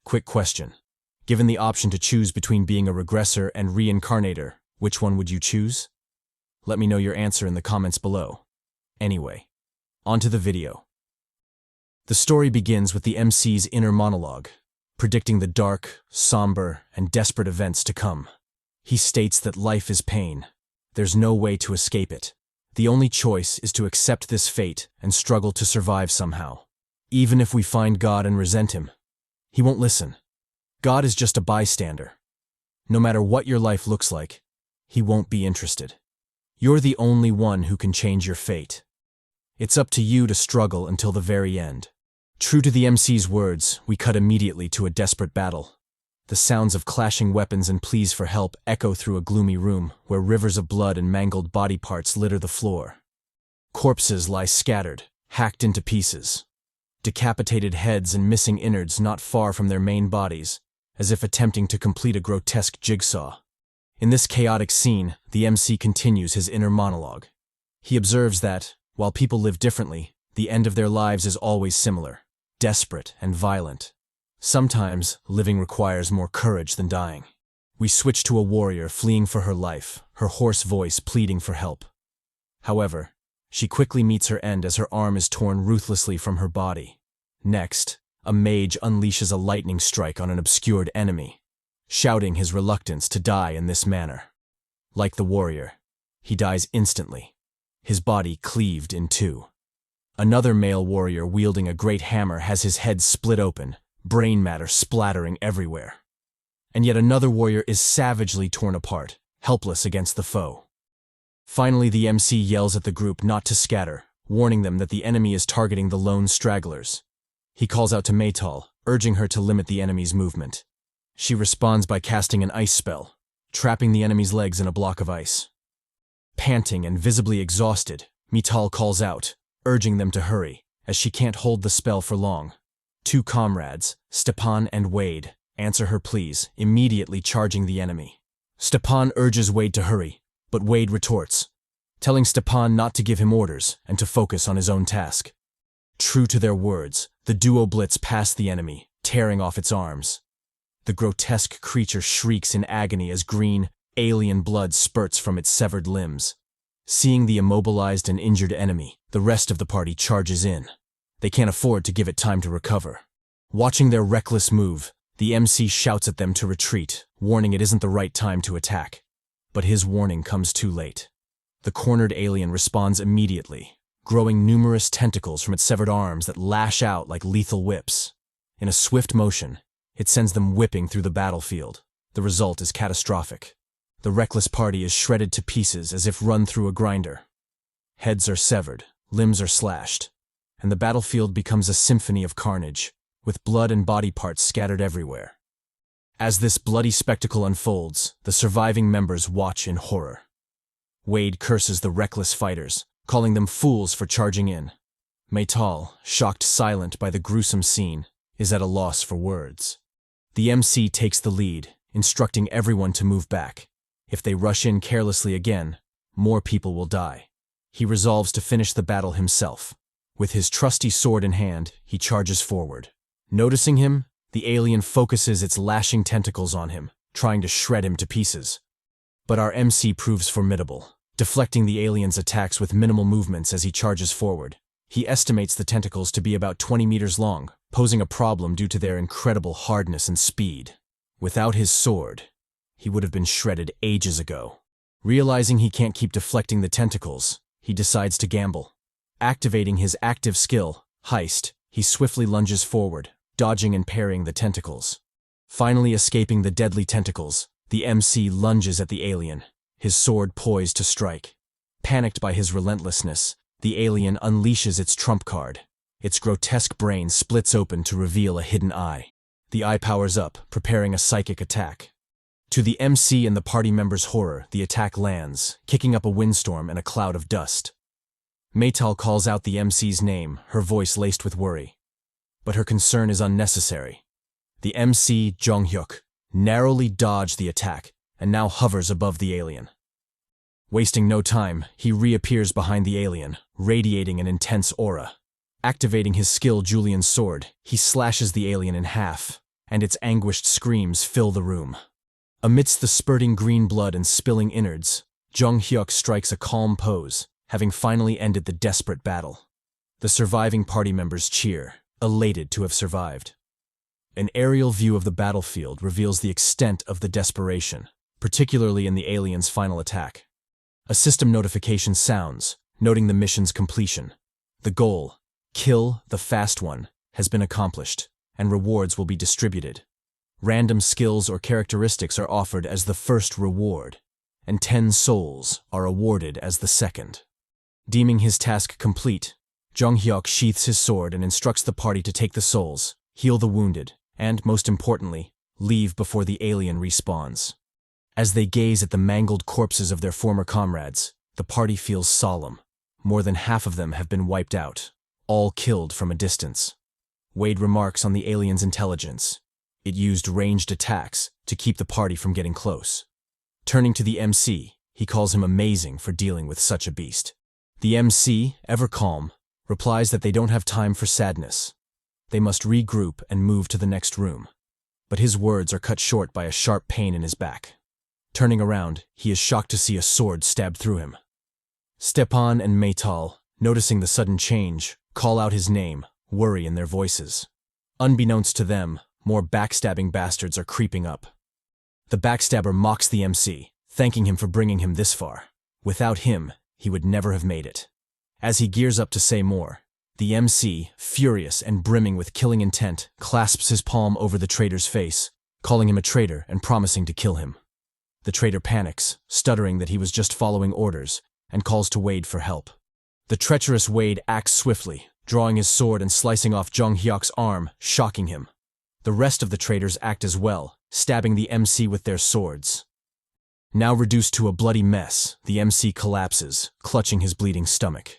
Quick question. Given the option to choose between being a regressor and reincarnator, which one would you choose? Let me know your answer in the comments below. Anyway, on to the video. The story begins with the MC's inner monologue, predicting the dark, somber, and desperate events to come. He states that life is pain. There's no way to escape it. The only choice is to accept this fate and struggle to survive somehow. Even if we find God and resent him, he won't listen. God is just a bystander. No matter what your life looks like, he won't be interested. You're the only one who can change your fate. It's up to you to struggle until the very end. True to the MC's words, we cut immediately to a desperate battle. The sounds of clashing weapons and pleas for help echo through a gloomy room where rivers of blood and mangled body parts litter the floor. Corpses lie scattered, hacked into pieces. Decapitated heads and missing innards not far from their main bodies, as if attempting to complete a grotesque jigsaw. In this chaotic scene, the MC continues his inner monologue. He observes that, while people live differently, the end of their lives is always similar, desperate and violent. Sometimes, living requires more courage than dying. We switch to a warrior fleeing for her life, her hoarse voice pleading for help. However, she quickly meets her end as her arm is torn ruthlessly from her body. Next, a mage unleashes a lightning strike on an obscured enemy, shouting his reluctance to die in this manner. Like the warrior, he dies instantly, his body cleaved in two. Another male warrior wielding a great hammer has his head split open, brain matter splattering everywhere. And yet another warrior is savagely torn apart, helpless against the foe. Finally, the MC yells at the group not to scatter, warning them that the enemy is targeting the lone stragglers. He calls out to Maytal, urging her to limit the enemy's movement. She responds by casting an ice spell, trapping the enemy's legs in a block of ice. Panting and visibly exhausted, Maytal calls out, urging them to hurry, as she can't hold the spell for long. Two comrades, Stepan and Wade, answer her pleas, immediately charging the enemy. Stepan urges Wade to hurry, but Wade retorts, telling Stepan not to give him orders and to focus on his own task. True to their words, the duo blitz past the enemy, tearing off its arms. The grotesque creature shrieks in agony as green, alien blood spurts from its severed limbs. Seeing the immobilized and injured enemy, the rest of the party charges in. They can't afford to give it time to recover. Watching their reckless move, the MC shouts at them to retreat, warning it isn't the right time to attack. But his warning comes too late. The cornered alien responds immediately, growing numerous tentacles from its severed arms that lash out like lethal whips. In a swift motion, it sends them whipping through the battlefield. The result is catastrophic. The reckless party is shredded to pieces as if run through a grinder. Heads are severed, limbs are slashed, and the battlefield becomes a symphony of carnage, with blood and body parts scattered everywhere. As this bloody spectacle unfolds, the surviving members watch in horror. Wade curses the reckless fighters, calling them fools for charging in. Maytal, shocked silent by the gruesome scene, is at a loss for words. The MC takes the lead, instructing everyone to move back. If they rush in carelessly again, more people will die. He resolves to finish the battle himself. With his trusty sword in hand, he charges forward. Noticing him, the alien focuses its lashing tentacles on him, trying to shred him to pieces. But our MC proves formidable, deflecting the alien's attacks with minimal movements as he charges forward. He estimates the tentacles to be about 20 meters long, posing a problem due to their incredible hardness and speed. Without his sword, he would have been shredded ages ago. Realizing he can't keep deflecting the tentacles, he decides to gamble. Activating his active skill, Heist, he swiftly lunges forward, dodging and parrying the tentacles. Finally escaping the deadly tentacles, the MC lunges at the alien, his sword poised to strike. Panicked by his relentlessness, the alien unleashes its trump card. Its grotesque brain splits open to reveal a hidden eye. The eye powers up, preparing a psychic attack. To the MC and the party members' horror, the attack lands, kicking up a windstorm and a cloud of dust. Maytal calls out the MC's name, her voice laced with worry. But her concern is unnecessary. The MC, Jeong Hyeok, narrowly dodged the attack and now hovers above the alien. Wasting no time, he reappears behind the alien, radiating an intense aura. Activating his skill Julian's sword, he slashes the alien in half. and its anguished screams fill the room. Amidst the spurting green blood and spilling innards, Jeong Hyeok strikes a calm pose, having finally ended the desperate battle. The surviving party members cheer, elated to have survived. An aerial view of the battlefield reveals the extent of the desperation, particularly in the aliens' final attack. A system notification sounds, noting the mission's completion. The goal, kill the fast one, has been accomplished, and rewards will be distributed. Random skills or characteristics are offered as the first reward, and 10 souls are awarded as the second. Deeming his task complete, Jeong Hyeok sheaths his sword and instructs the party to take the souls, heal the wounded, and, most importantly, leave before the alien respawns. As they gaze at the mangled corpses of their former comrades, the party feels solemn. More than half of them have been wiped out, all killed from a distance. Wade remarks on the alien's intelligence. It used ranged attacks to keep the party from getting close. Turning to the MC, he calls him amazing for dealing with such a beast. The MC, ever calm, replies that they don't have time for sadness. They must regroup and move to the next room. But his words are cut short by a sharp pain in his back. Turning around, he is shocked to see a sword stabbed through him. Stepan and Maytal, noticing the sudden change, call out his name, worry in their voices. Unbeknownst to them, more backstabbing bastards are creeping up. The backstabber mocks the MC, thanking him for bringing him this far. Without him, he would never have made it. As he gears up to say more, the MC, furious and brimming with killing intent, clasps his palm over the traitor's face, calling him a traitor and promising to kill him. The traitor panics, stuttering that he was just following orders, and calls to Wade for help. The treacherous Wade acts swiftly, drawing his sword and slicing off Jeong Hyeok's arm, shocking him. The rest of the traitors act as well, stabbing the MC with their swords. Now reduced to a bloody mess, the MC collapses, clutching his bleeding stomach.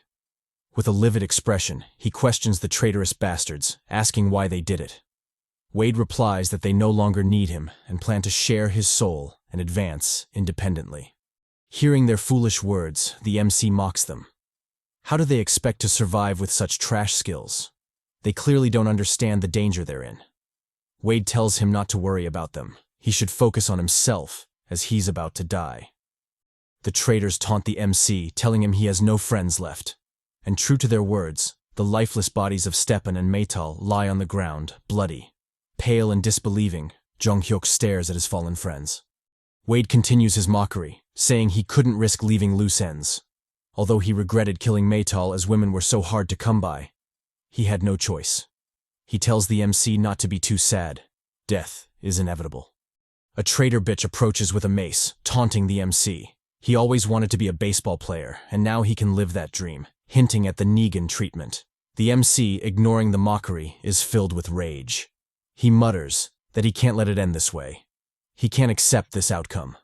With a livid expression, he questions the traitorous bastards, asking why they did it. Wade replies that they no longer need him and plan to share his soul and advance independently. Hearing their foolish words, the MC mocks them. How do they expect to survive with such trash skills? They clearly don't understand the danger they're in. Wade tells him not to worry about them. He should focus on himself, as he's about to die. The traitors taunt the MC, telling him he has no friends left. And true to their words, the lifeless bodies of Stepan and Maytal lie on the ground, bloody. Pale and disbelieving, Jeong Hyeok stares at his fallen friends. Wade continues his mockery, saying he couldn't risk leaving loose ends. Although he regretted killing Maytal as women were so hard to come by, he had no choice. He tells the MC not to be too sad. Death is inevitable. A traitor bitch approaches with a mace, taunting the MC. He always wanted to be a baseball player, and now he can live that dream, hinting at the Negan treatment. The MC, ignoring the mockery, is filled with rage. He mutters that he can't let it end this way. He can't accept this outcome.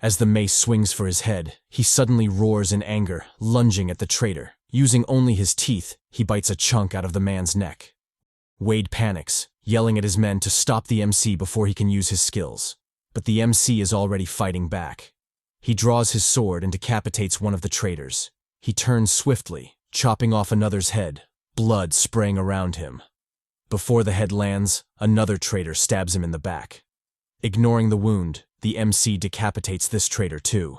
As the mace swings for his head, he suddenly roars in anger, lunging at the traitor. Using only his teeth, he bites a chunk out of the man's neck. Wade panics, yelling at his men to stop the MC before he can use his skills. But the MC is already fighting back. He draws his sword and decapitates one of the traitors. He turns swiftly, chopping off another's head, blood spraying around him. Before the head lands, another traitor stabs him in the back. Ignoring the wound, the MC decapitates this traitor too.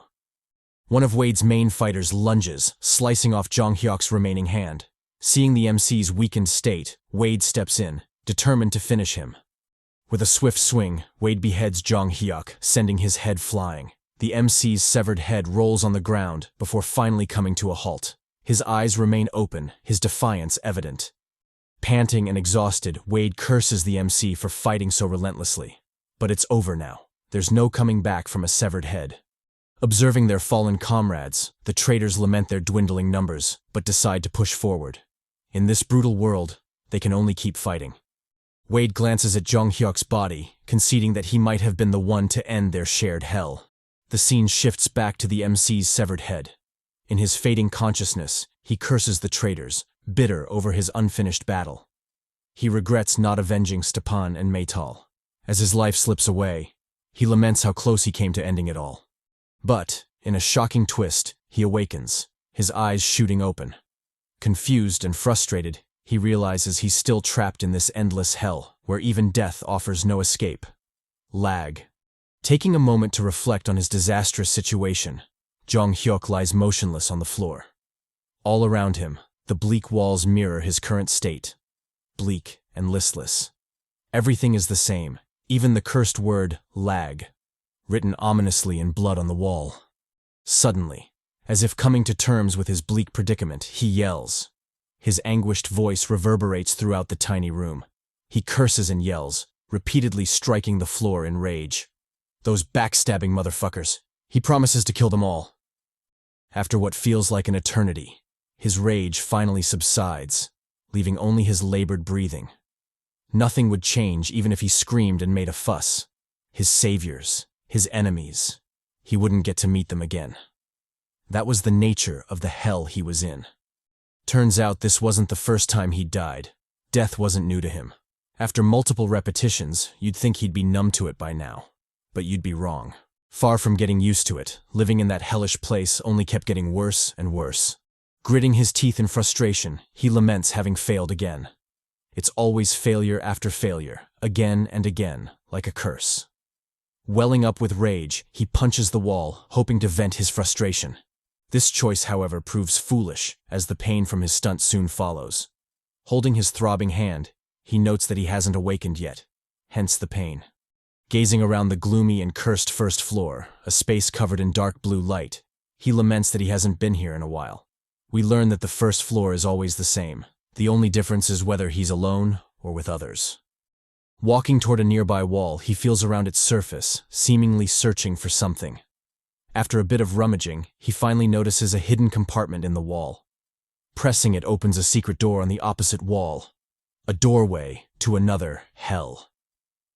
One of Wade's main fighters lunges, slicing off Jeong Hyeok's remaining hand. Seeing the MC's weakened state, Wade steps in, determined to finish him. With a swift swing, Wade beheads Jeong Hyeok, sending his head flying. The MC's severed head rolls on the ground before finally coming to a halt. His eyes remain open, his defiance evident. Panting and exhausted, Wade curses the MC for fighting so relentlessly. But it's over now. There's no coming back from a severed head. Observing their fallen comrades, the traitors lament their dwindling numbers, but decide to push forward. In this brutal world, they can only keep fighting. Wade glances at Jeong Hyeok's body, conceding that he might have been the one to end their shared hell. The scene shifts back to the MC's severed head. In his fading consciousness, he curses the traitors, bitter over his unfinished battle. He regrets not avenging Stepan and Maytal. As his life slips away, he laments how close he came to ending it all. But, in a shocking twist, he awakens, his eyes shooting open. Confused and frustrated, He realizes he's still trapped in this endless hell, where even death offers no escape. Lag. Taking a moment to reflect on his disastrous situation, Jeong Hyeok lies motionless on the floor. All around him, the bleak walls mirror his current state. Bleak and listless. Everything is the same, even the cursed word, lag, written ominously in blood on the wall. Suddenly, as if coming to terms with his bleak predicament, he yells. His anguished voice reverberates throughout the tiny room. He curses and yells, repeatedly striking the floor in rage. Those backstabbing motherfuckers. He promises to kill them all. After what feels like an eternity, his rage finally subsides, leaving only his labored breathing. Nothing would change even if he screamed and made a fuss. His saviors, his enemies, he wouldn't get to meet them again. That was the nature of the hell he was in. Turns out this wasn't the first time he'd died. Death wasn't new to him. After multiple repetitions, you'd think he'd be numb to it by now. But you'd be wrong. Far from getting used to it, living in that hellish place only kept getting worse and worse. Gritting his teeth in frustration, he laments having failed again. It's always failure after failure, again and again, like a curse. Welling up with rage, he punches the wall, hoping to vent his frustration. This choice, however, proves foolish, as the pain from his stunt soon follows. Holding his throbbing hand, he notes that he hasn't awakened yet, hence the pain. Gazing around the gloomy and cursed first floor, a space covered in dark blue light, he laments that he hasn't been here in a while. We learn that the first floor is always the same. The only difference is whether he's alone or with others. Walking toward a nearby wall, he feels around its surface, seemingly searching for something. After a bit of rummaging, he finally notices a hidden compartment in the wall. Pressing it opens a secret door on the opposite wall. A doorway to another hell.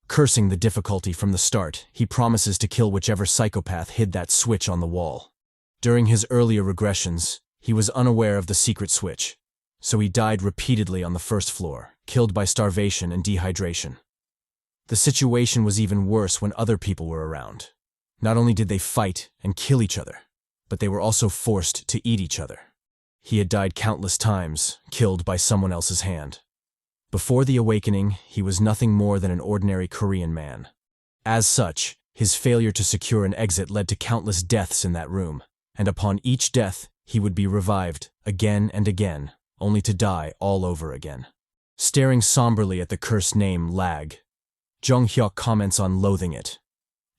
Cursing the difficulty from the start, he promises to kill whichever psychopath hid that switch on the wall. During his earlier regressions, he was unaware of the secret switch, so he died repeatedly on the first floor, killed by starvation and dehydration. The situation was even worse when other people were around. Not only did they fight and kill each other, but they were also forced to eat each other. He had died countless times, killed by someone else's hand. Before the awakening, he was nothing more than an ordinary Korean man. As such, his failure to secure an exit led to countless deaths in that room, and upon each death, he would be revived, again and again, only to die all over again. Staring somberly at the cursed name Lag, Jeong Hyeok comments on loathing it.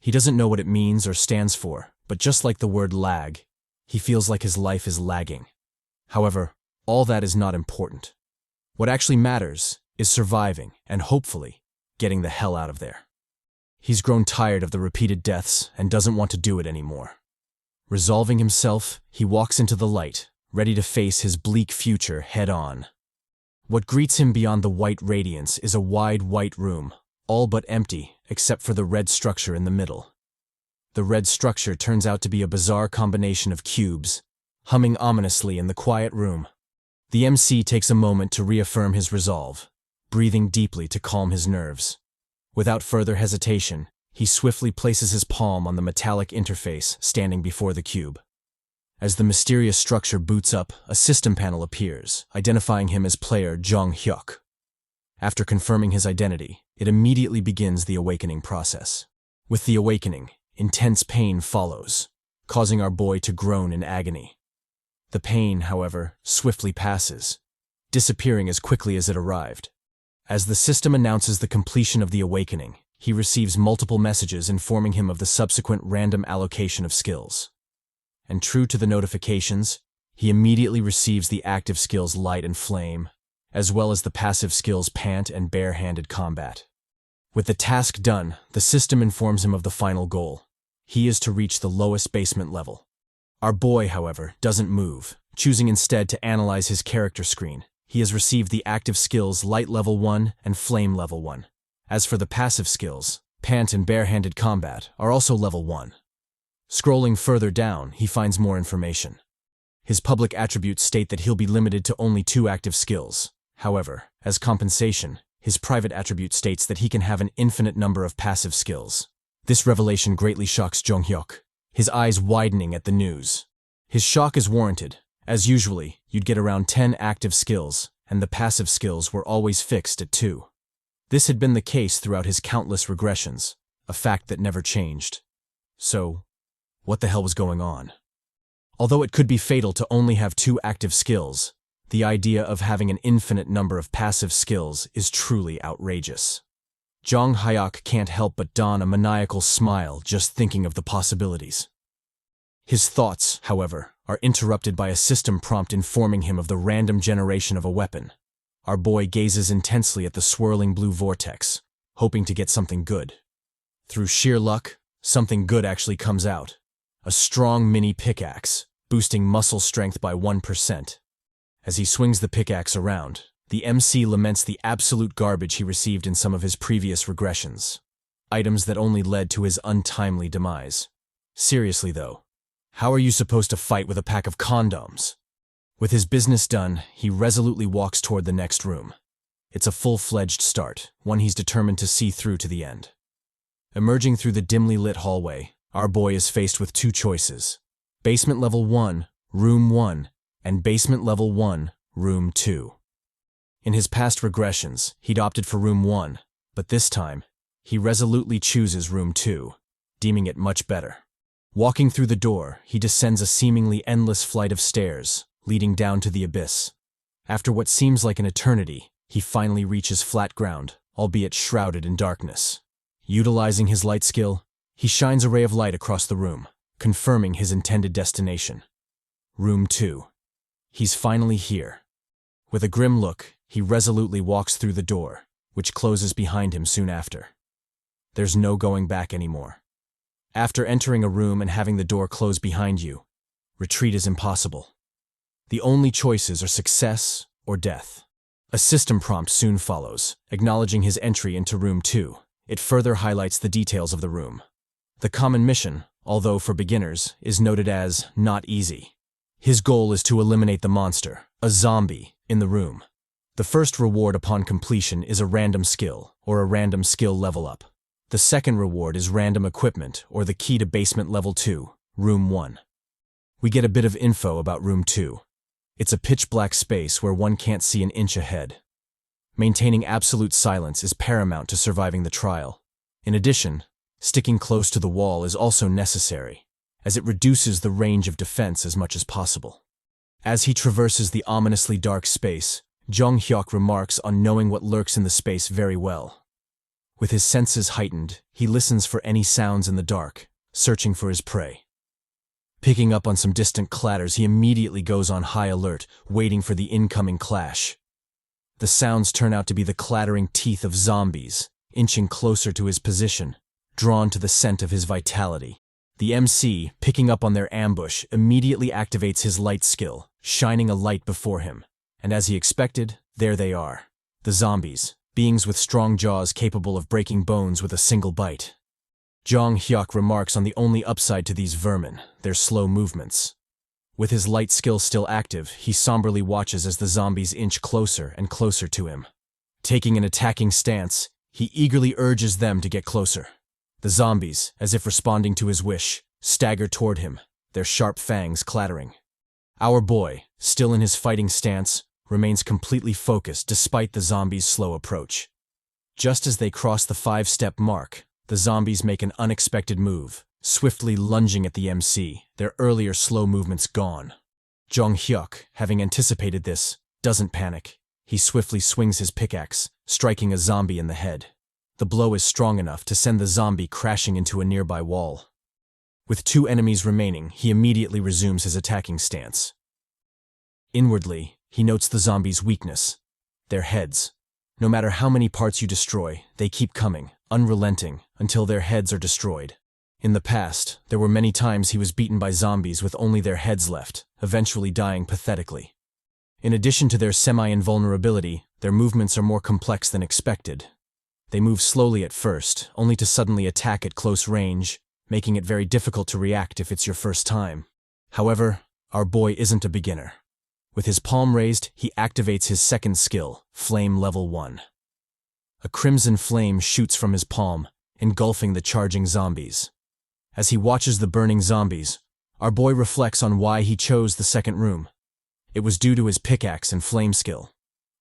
He doesn't know what it means or stands for, but just like the word lag, he feels like his life is lagging. However, all that is not important. What actually matters is surviving and hopefully getting the hell out of there. He's grown tired of the repeated deaths and doesn't want to do it anymore. Resolving himself, he walks into the light, ready to face his bleak future head-on. What greets him beyond the white radiance is a wide white room, all but empty except for the red structure in the middle. The red structure turns out to be a bizarre combination of cubes, humming ominously in the quiet room. The MC takes a moment to reaffirm his resolve, breathing deeply to calm his nerves. Without further hesitation, he swiftly places his palm on the metallic interface standing before the cube. As the mysterious structure boots up, a system panel appears, identifying him as player Jeong Hyeok. After confirming his identity, it immediately begins the awakening process. With the awakening, intense pain follows, causing our boy to groan in agony. The pain, however, swiftly passes, disappearing as quickly as it arrived. As the system announces the completion of the awakening, he receives multiple messages informing him of the subsequent random allocation of skills. And true to the notifications, he immediately receives the active skills Light and Flame, as well as the passive skills Pant and Bare-Handed Combat. With the task done, the system informs him of the final goal. He is to reach the lowest basement level. Our boy, however, doesn't move, choosing instead to analyze his character screen. He has received the active skills Light Level 1 and Flame Level 1. As for the passive skills, Pant and Bare-Handed Combat are also Level 1. Scrolling further down, he finds more information. His public attributes state that he'll be limited to only 2 active skills. However, as compensation, his private attribute states that he can have an infinite number of passive skills. This revelation greatly shocks Jeong Hyeok, his eyes widening at the news. His shock is warranted, as usually, you'd get around 10 active skills, and the passive skills were always fixed at 2. This had been the case throughout his countless regressions, a fact that never changed. So, what the hell was going on? Although it could be fatal to only have 2 active skills, the idea of having an infinite number of passive skills is truly outrageous. Jeong Hyeok can't help but don a maniacal smile just thinking of the possibilities. His thoughts, however, are interrupted by a system prompt informing him of the random generation of a weapon. Our boy gazes intensely at the swirling blue vortex, hoping to get something good. Through sheer luck, something good actually comes out. A strong mini pickaxe, boosting muscle strength by 1%. As he swings the pickaxe around, the MC laments the absolute garbage he received in some of his previous regressions. Items that only led to his untimely demise. Seriously though, how are you supposed to fight with a pack of condoms? With his business done, he resolutely walks toward the next room. It's a full-fledged start, one he's determined to see through to the end. Emerging through the dimly lit hallway, our boy is faced with 2 choices. Basement level 1, room 1, and basement level 1, room 2. In his past regressions, he'd opted for room 1, but this time, he resolutely chooses room 2, deeming it much better. Walking through the door, he descends a seemingly endless flight of stairs, leading down to the abyss. After what seems like an eternity, he finally reaches flat ground, albeit shrouded in darkness. Utilizing his light skill, he shines a ray of light across the room, confirming his intended destination. Room 2. He's finally here. With a grim look, he resolutely walks through the door, which closes behind him soon after. There's no going back anymore. After entering a room and having the door close behind you, retreat is impossible. The only choices are success or death. A system prompt soon follows, acknowledging his entry into room 2. It further highlights the details of the room. The common mission, although for beginners, is noted as not easy. His goal is to eliminate the monster, a zombie, in the room. The first reward upon completion is a random skill, or a random skill level up. The second reward is random equipment, or the key to basement level 2, room 1. We get a bit of info about room 2. It's a pitch-black space where one can't see an inch ahead. Maintaining absolute silence is paramount to surviving the trial. In addition, sticking close to the wall is also necessary, as it reduces the range of defense as much as possible. As he traverses the ominously dark space, Jeong Hyeok remarks on knowing what lurks in the space very well. With his senses heightened, he listens for any sounds in the dark, searching for his prey. Picking up on some distant clatters, he immediately goes on high alert, waiting for the incoming clash. The sounds turn out to be the clattering teeth of zombies, inching closer to his position, drawn to the scent of his vitality. The MC, picking up on their ambush, immediately activates his light skill, shining a light before him. And as he expected, there they are. The zombies, beings with strong jaws capable of breaking bones with a single bite. Jeong Hyeok remarks on the only upside to these vermin, their slow movements. With his light skill still active, he somberly watches as the zombies inch closer and closer to him. Taking an attacking stance, he eagerly urges them to get closer. The zombies, as if responding to his wish, stagger toward him, their sharp fangs clattering. Our boy, still in his fighting stance, remains completely focused despite the zombies' slow approach. Just as they cross the 5-step mark, the zombies make an unexpected move, swiftly lunging at the MC, their earlier slow movements gone. Jeong Hyeok, having anticipated this, doesn't panic. He swiftly swings his pickaxe, striking a zombie in the head. The blow is strong enough to send the zombie crashing into a nearby wall. With 2 enemies remaining, he immediately resumes his attacking stance. Inwardly, he notes the zombies' weakness, their heads. No matter how many parts you destroy, they keep coming, unrelenting, until their heads are destroyed. In the past, there were many times he was beaten by zombies with only their heads left, eventually dying pathetically. In addition to their semi-invulnerability, their movements are more complex than expected. They move slowly at first, only to suddenly attack at close range, making it very difficult to react if it's your first time. However, our boy isn't a beginner. With his palm raised, he activates his second skill, Flame Level 1. A crimson flame shoots from his palm, engulfing the charging zombies. As he watches the burning zombies, our boy reflects on why he chose the second room. It was due to his pickaxe and flame skill.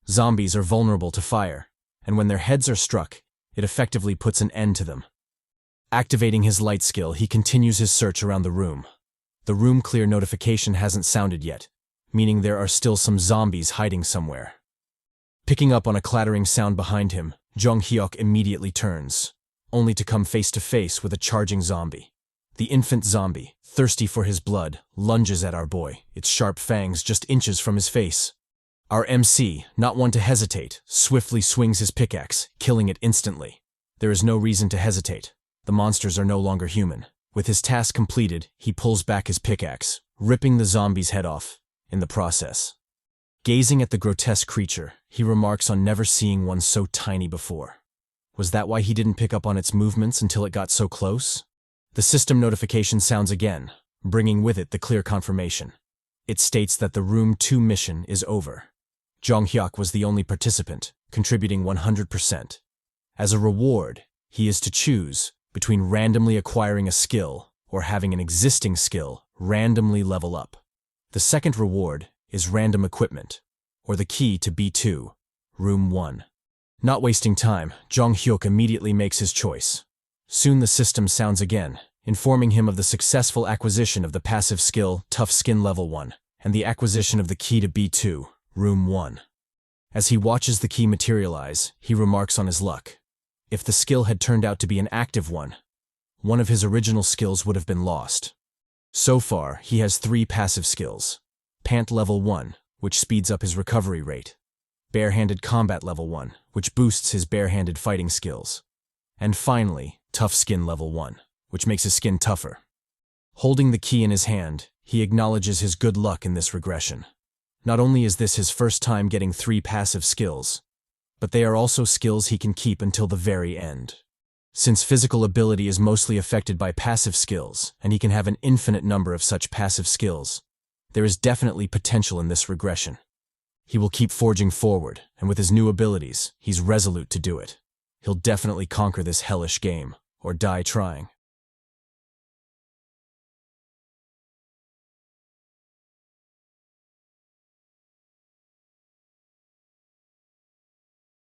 Zombies are vulnerable to fire, and when their heads are struck, it effectively puts an end to them. Activating his light skill, he continues his search around the room. The room clear notification hasn't sounded yet, meaning there are still some zombies hiding somewhere. Picking up on a clattering sound behind him, Jeong Hyeok immediately turns, only to come face to face with a charging zombie. The infant zombie, thirsty for his blood, lunges at our boy, its sharp fangs just inches from his face. Our MC, not one to hesitate, swiftly swings his pickaxe, killing it instantly. There is no reason to hesitate. The monsters are no longer human. With his task completed, he pulls back his pickaxe, ripping the zombie's head off in the process. Gazing at the grotesque creature, he remarks on never seeing one so tiny before. Was that why he didn't pick up on its movements until it got so close? The system notification sounds again, bringing with it the clear confirmation. It states that the Room 2 mission is over. Jeong Hyeok was the only participant, contributing 100%. As a reward, he is to choose between randomly acquiring a skill or having an existing skill randomly level up. The second reward is random equipment, or the key to B2, Room 1. Not wasting time, Jeong Hyeok immediately makes his choice. Soon the system sounds again, informing him of the successful acquisition of the passive skill Tough Skin Level 1 and the acquisition of the key to B2, Room 1. As he watches the key materialize, he remarks on his luck. If the skill had turned out to be an active one of his original skills would have been lost. So far, he has 3 passive skills. Pant Level 1, which speeds up his recovery rate. Barehanded Combat Level 1, which boosts his barehanded fighting skills. And finally, Tough Skin Level 1, which makes his skin tougher. Holding the key in his hand, he acknowledges his good luck in this regression. Not only is this his first time getting 3 passive skills, but they are also skills he can keep until the very end. Since physical ability is mostly affected by passive skills, and he can have an infinite number of such passive skills, there is definitely potential in this regression. He will keep forging forward, and with his new abilities, he's resolute to do it. He'll definitely conquer this hellish game, or die trying.